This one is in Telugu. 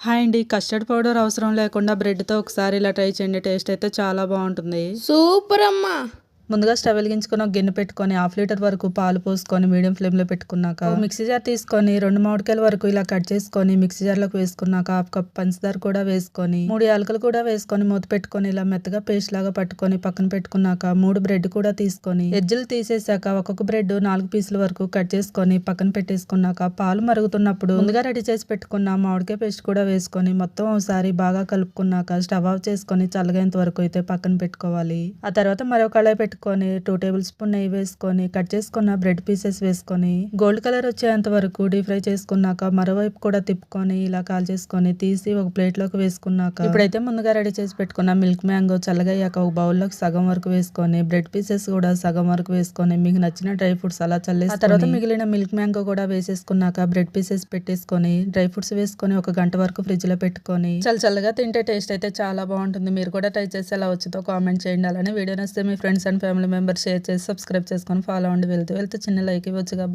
హాయ్ అండి. కస్టర్డ్ పౌడర్ అవసరం లేకుండా బ్రెడ్‌తో ఒకసారి ఇలా ట్రై చేయండి. టేస్ట్ అయితే చాలా బావుంటుంది. సూపర్ అమ్మా. ముందుగా స్టవ్ వెలిగించుకొని ఒక గిన్నె పెట్టుకొని హాఫ్ లీటర్ వరకు పాలు పోసుకొని మీడియం ఫ్లేమ్లో పెట్టుకున్నాక మిక్సీ జార్ తీసుకొని 2 మామిడికాయల వరకు ఇలా కట్ చేసుకొని మిక్సీ జార్లోకి వేసుకున్నాక హాఫ్ కప్ పంచదార కూడా వేసుకొని 3 యాలకులు కూడా వేసుకొని మూత పెట్టుకొని ఇలా మెత్తగా పేస్ట్ లాగా పట్టుకొని పక్కన పెట్టుకున్నాక 3 బ్రెడ్ కూడా తీసుకొని ఎడ్జులు తీసేసాక ఒక్కొక్క బ్రెడ్ 4 పీసుల వరకు కట్ చేసుకొని పక్కన పెట్టేసుకున్నాక పాలు మరుగుతున్నప్పుడు ముందుగా రెడీ చేసి పెట్టుకున్న మామిడికాయ పేస్ట్ కూడా వేసుకొని మొత్తం ఒకసారి బాగా కలుపుకున్నాక స్టవ్ ఆఫ్ చేసుకొని చల్లగేంత వరకు అయితే పక్కన పెట్టుకోవాలి. ఆ తర్వాత మరో కళాయి పెట్టుకొని 2 టేబుల్ స్పూన్ నెయ్యి వేసుకొని కట్ చేసుకున్న బ్రెడ్ పీసెస్ వేసుకొని గోల్డ్ కలర్ వచ్చేంత వరకు డీప్ ఫ్రై చేసుకున్నాక మరోవైపు కూడా తిప్పుకొని ఇలా కాల్ చేసుకొని తీసి ఒక ప్లేట్ లోకి వేసుకున్నాక ఇప్పుడైతే ముందుగా రెడీ చేసి పెట్టుకున్న మిల్క్ మ్యాంగో చల్లగయ్యాక ఒక బౌల్లోకి సగం వరకు వేసుకొని బ్రెడ్ పీసెస్ కూడా సగం వరకు వేసుకొని మీకు నచ్చిన డ్రై ఫ్రూట్స్ అలా చల్లేసి ఆ తర్వాత మిగిలిన మిల్క్ మ్యాంగో కూడా వేసేసుకున్నాక బ్రెడ్ పీసెస్ పెట్టేసుకొని డ్రై ఫ్రూట్స్ వేసుకొని 1 గంట వరకు ఫ్రిడ్జ్ లో పెట్టుకొని చల్లగా తింటే టేస్ట్ అయితే చాలా బాగుంటుంది. మీరు కూడా ట్రై చేసి ఎలా వచ్చిందో కామెంట్ చేయండి. అలానే వీడియో నచ్చితే మీ friends and family members share చేసి సబ్స్క్రైబ్ చేసుకొని ఫాలో అవ్వండి. వెళ్తూ చిన్న లైక్ ఇవ్వచ్చుగా.